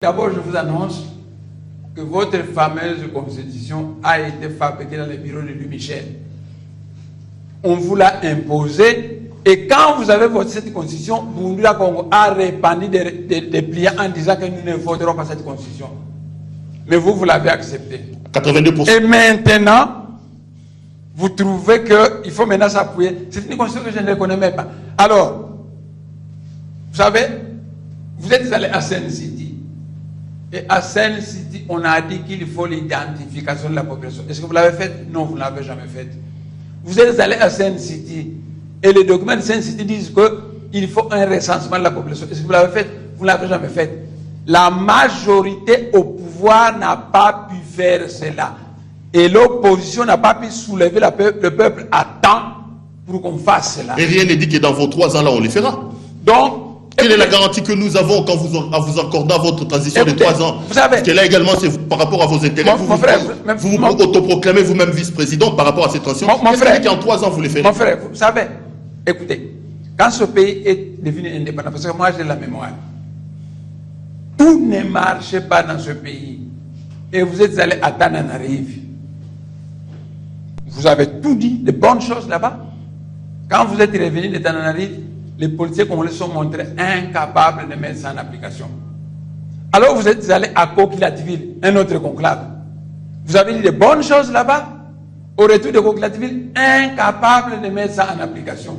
D'abord, je vous annonce que votre fameuse constitution a été fabriquée dans les bureaux de Louis Michel. On vous l'a imposée et quand vous avez voté cette constitution, Bundula Congo a répandu des pliants en disant que nous ne voterons pas cette constitution. Mais vous l'avez acceptée. 82%. Et maintenant, vous trouvez qu'il faut maintenant s'appuyer. C'est une constitution que je ne connais même pas. Alors, vous savez, vous êtes allé à Seine City. Et à Seine City, on a dit qu'il faut l'identification de la population. Est-ce que vous l'avez fait? Non, vous ne l'avez jamais fait. Vous êtes allé à Seine City. Et les documents de Seine City disent qu'il faut un recensement de la population. Est-ce que vous l'avez fait? Vous ne l'avez jamais fait. La majorité au pouvoir n'a pas pu faire cela. Et l'opposition n'a pas pu soulever le peuple à temps pour qu'on fasse cela. Et rien n'est dit que dans vos 3 ans là, on le fera. Donc, quelle est la garantie que nous avons quand vous accordons votre transition de 3 ans? Vous savez, parce que là également, c'est par rapport à vos intérêts. Vous vous autoproclamez vous-même vice-président par rapport à cette transition. Mon frère, qu'en 3 ans, vous les ferez? Mon frère, vous savez, écoutez, quand ce pays est devenu indépendant, parce que moi j'ai la mémoire, tout ne marchait pas dans ce pays. Et vous êtes allé à Tananarive. Vous avez tout dit, de bonnes choses là-bas. Quand vous êtes revenu de Tananarive, les policiers congolais sont montrés incapables de mettre ça en application. Alors vous êtes allé à Coquilativille, un autre conclave. Vous avez dit de bonnes choses là-bas. Au retour de Coquilativille, incapables de mettre ça en application.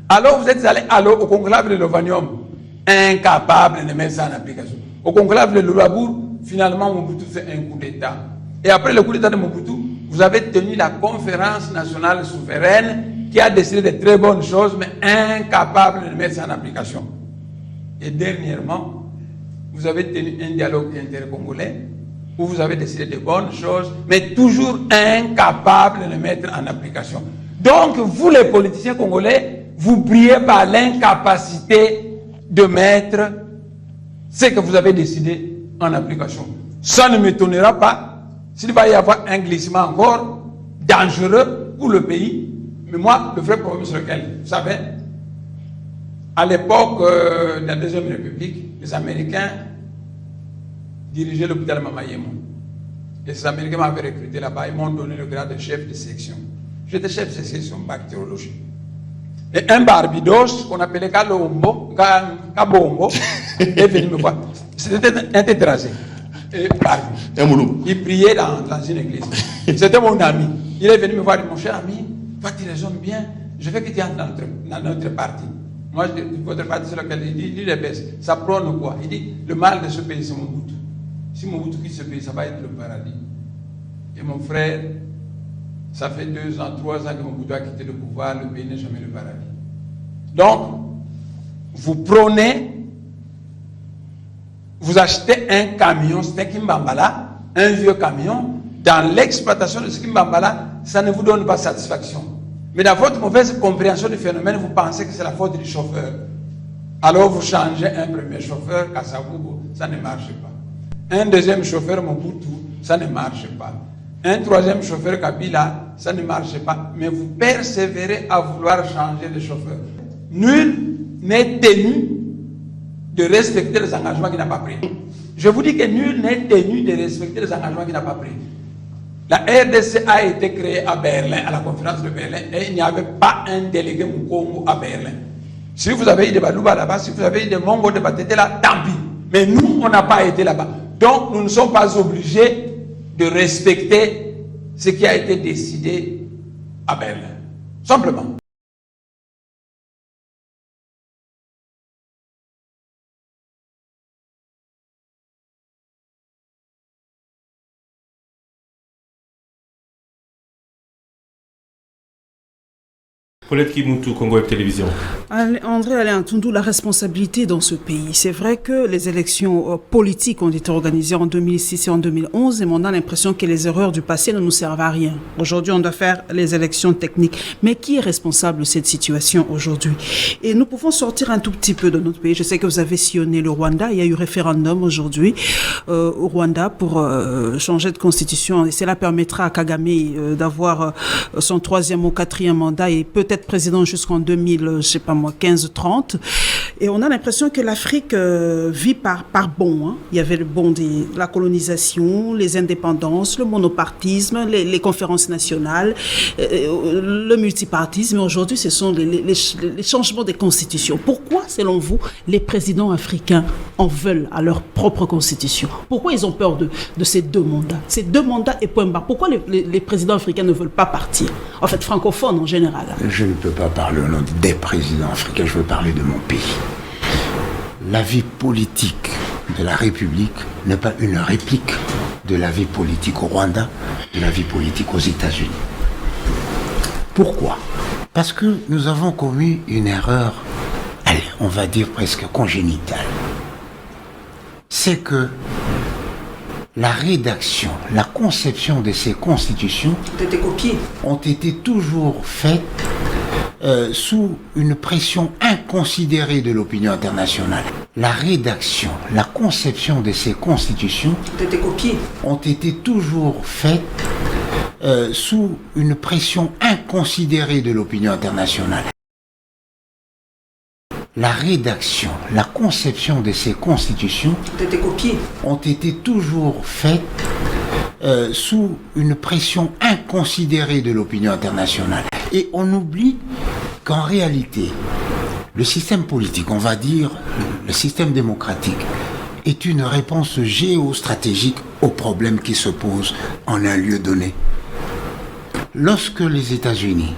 Alors vous êtes allé au conclave de Lovanium, incapables de mettre ça en application. Au conclave de Lulabour, finalement Mobutu fait un coup d'État. Et après le coup d'État de Mobutu, vous avez tenu la conférence nationale souveraine qui a décidé de très bonnes choses, mais incapable de mettre ça en application. Et dernièrement, vous avez tenu un dialogue intercongolais où vous avez décidé de bonnes choses, mais toujours incapable de le mettre en application. Donc, vous les politiciens congolais, vous brillez par l'incapacité de mettre ce que vous avez décidé en application. Ça ne m'étonnera pas s'il va y avoir un glissement encore dangereux pour le pays. Mais moi, le vrai problème sur lequel, vous savez, à l'époque de la Deuxième République, les Américains dirigeaient l'hôpital Mamayemo. Et ces Américains m'avaient recruté là-bas, ils m'ont donné le grade de chef de section. J'étais chef de section bactériologie. Et un barbidos qu'on appelait Kabombo est venu me voir. C'était un tétrasé. Il priait dans une église. C'était mon ami. Il est venu me voir, mon cher ami, toi tu raisonnes bien, je veux que tu entres dans notre parti. Moi, votre parti c'est lequel il dit les baisse. Ça prône quoi? Il dit, le mal de ce pays c'est Mobutu. Si Mobutu quitte ce pays, ça va être le paradis. Et mon frère, ça fait 2 ans, 3 ans que Mobutu a quitté le pouvoir, le pays n'est jamais le paradis. Donc, vous prônez, vous achetez un camion, c'était Kimbambala, un vieux camion, dans l'exploitation de ce Kimbambala, ça ne vous donne pas satisfaction. Mais dans votre mauvaise compréhension du phénomène, vous pensez que c'est la faute du chauffeur. Alors vous changez un premier chauffeur, Kasavubo, ça ne marche pas. Un deuxième chauffeur, Mobutu, ça ne marche pas. Un troisième chauffeur, Kabila, ça ne marche pas. Mais vous persévérez à vouloir changer de chauffeur. Nul n'est tenu de respecter les engagements qu'il n'a pas pris. Je vous dis que nul n'est tenu de respecter les engagements qu'il n'a pas pris. La RDC a été créée à Berlin, à la conférence de Berlin, et il n'y avait pas un délégué Mukongo à Berlin. Si vous avez eu des Balouba là-bas, si vous avez eu des Mongo de Batete là, tant pis. Mais nous, on n'a pas été là-bas. Donc, nous ne sommes pas obligés de respecter ce qui a été décidé à Berlin. Simplement. Paulette Kimoutou, Congo Web Télévision. André Alain Toundou, la responsabilité dans ce pays. C'est vrai que les élections politiques ont été organisées en 2006 et en 2011 et on a l'impression que les erreurs du passé ne nous servent à rien. Aujourd'hui, on doit faire les élections techniques. Mais qui est responsable de cette situation aujourd'hui? Et nous pouvons sortir un tout petit peu de notre pays. Je sais que vous avez sillonné le Rwanda. Il y a eu référendum aujourd'hui au Rwanda pour changer de constitution. Et cela permettra à Kagame d'avoir son 3e ou 4e mandat et peut-être président jusqu'en 2015-30. Et on a l'impression que l'Afrique vit par bond. Hein. Il y avait le bond de la colonisation, les indépendances, le monopartisme, les conférences nationales, le multipartisme. Et aujourd'hui, ce sont les changements des constitutions. Pourquoi, selon vous, les présidents africains en veulent à leur propre constitution? Pourquoi ils ont peur de ces 2 mandats? Ces 2 mandats et point barre. Pourquoi les présidents africains ne veulent pas partir? En fait, francophones en général. Je ne peux pas parler au nom des présidents africains, je veux parler de mon pays. La vie politique de la République n'est pas une réplique de la vie politique au Rwanda, de la vie politique aux États-Unis. Pourquoi? Parce que nous avons commis une erreur, allez, on va dire presque congénitale. C'est que la rédaction, la conception de ces constitutions ont été toujours faites sous une pression inconsidérée de l'opinion internationale. La rédaction, la conception de ces constitutions ont été toujours faites sous une pression inconsidérée de l'opinion internationale. La rédaction, la conception de ces constitutions ont été toujours faites sous une pression inconsidérée de l'opinion internationale. Et on oublie qu'en réalité, le système politique, on va dire le système démocratique, est une réponse géostratégique aux problèmes qui se posent en un lieu donné. Lorsque les États-Unis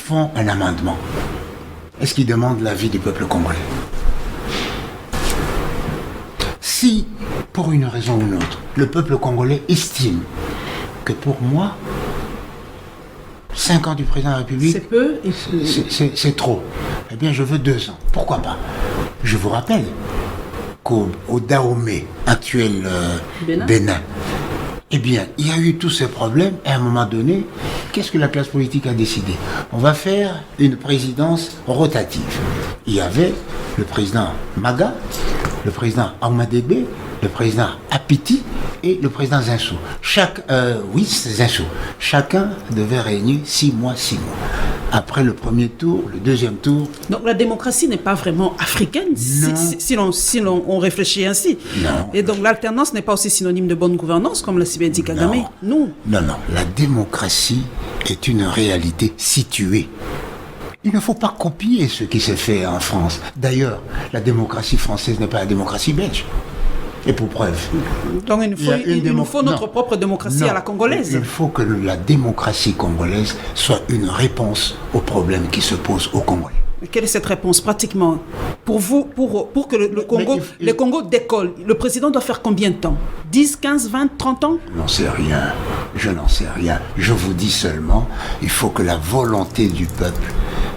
font un amendement, est-ce qu'ils demandent l'avis du peuple congolais? Si, pour une raison ou une autre, le peuple congolais estime que pour moi, 5 ans du président de la République, c'est peu et c'est trop. Eh bien, je veux 2 ans. Pourquoi pas? Je vous rappelle qu'au Dahomey, actuel Bénin, eh bien, il y a eu tous ces problèmes et à un moment donné, qu'est-ce que la classe politique a décidé? On va faire une présidence rotative. Il y avait le président Maga, le président Ahmadebe, le président Apiti et le président Zinsou. Zinsou. Chacun devait régner 6 mois. Après le premier tour, le deuxième tour. Donc la démocratie n'est pas vraiment africaine si l'on réfléchit ainsi. Non. Et donc l'alternance n'est pas aussi synonyme de bonne gouvernance comme l'a si bien dit Kagame. Non. La démocratie est une réalité située. Il ne faut pas copier ce qui s'est fait en France. D'ailleurs, la démocratie française n'est pas la démocratie belge. Et pour preuve. Donc il nous faut notre propre démocratie à la congolaise. Il faut que la démocratie congolaise soit une réponse aux problèmes qui se posent au Congolais. Quelle est cette réponse pratiquement? Pour vous, pour que le Congo décolle, le président doit faire combien de temps? 10, 15, 20, 30 ans? Je n'en sais rien. Je vous dis seulement, il faut que la volonté du peuple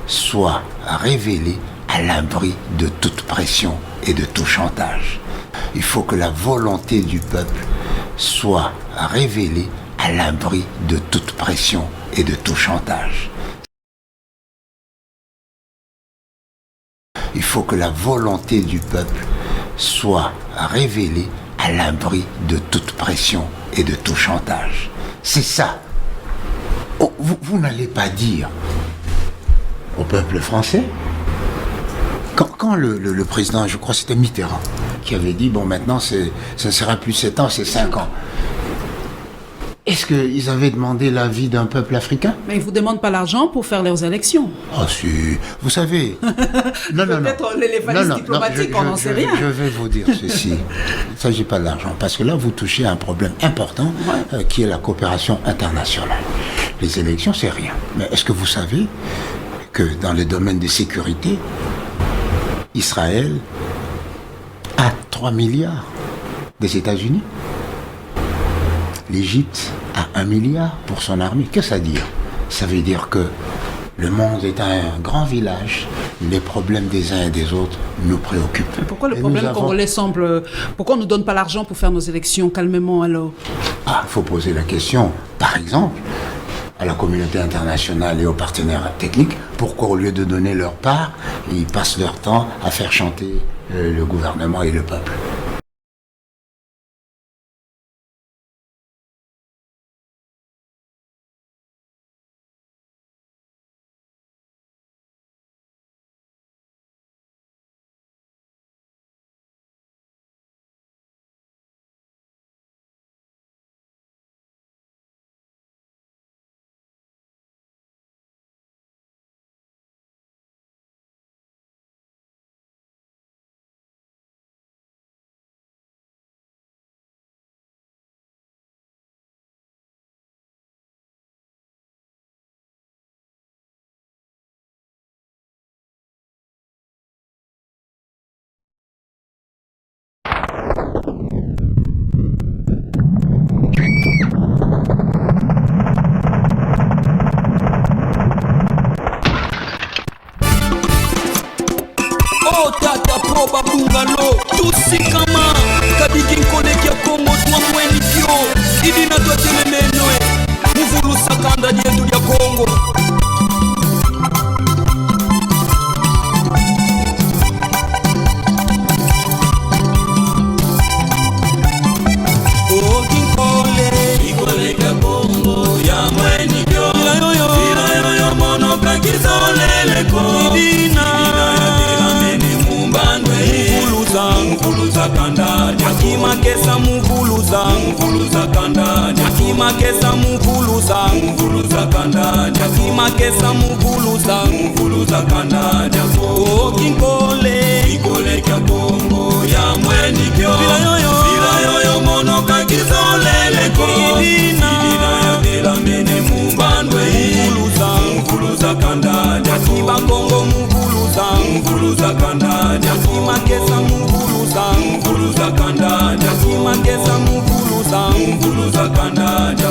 soit révélée à l'abri de toute pression et de tout chantage. Il faut que la volonté du peuple soit révélée à l'abri de toute pression et de tout chantage. Il faut que la volonté du peuple soit révélée à l'abri de toute pression et de tout chantage. C'est ça. Oh, vous n'allez pas dire au peuple français, quand le président, je crois que c'était Mitterrand, qui avait dit, bon maintenant ça ne sera plus 7 ans, c'est 5 ans. Est-ce qu'ils avaient demandé l'avis d'un peuple africain? Mais ils ne vous demandent pas l'argent pour faire leurs élections. Ah si, vous savez... Peut-être les valises diplomatiques, on n'en sait rien. Je vais vous dire ceci. Il ne s'agit pas de l'argent, parce que là, vous touchez à un problème important, qui est la coopération internationale. Les élections, c'est rien. Mais est-ce que vous savez que dans le domaine de sécurité, Israël a 3 milliards des États-Unis? L'Égypte a 1 milliard pour son armée. Qu'est-ce à dire? ça veut dire que le monde est un grand village. Les problèmes des uns et des autres nous préoccupent. Pourquoi le problème congolais semble... Pourquoi on ne nous donne pas l'argent pour faire nos élections calmement alors? Ah, il faut poser la question, par exemple, à la communauté internationale et aux partenaires techniques, pourquoi au lieu de donner leur part, ils passent leur temps à faire chanter le gouvernement et le peuple. Bungalo, tusikama kabiki nkoleki ya Kongo twa mweni kyo idi na twatele menwe muvulu sakanda dietu ya Kongo ikoleka Kongo ya mweni kyo ila yo mono kakizolele ko idina muvuluza kandanya akimakesa muvuluza kandanya akimakesa muvuluza kandanya akimakesa muvuluza kandanya o kinkole kya Kongo ya mweni kyo bila yoyo mono kakizolele ko idina ya bila mene mumbandwe muvuluza kandanya akiba Kongo muvuluza kandanya akimakesa muvuluza kandanya akimakesa muvuluza kandanya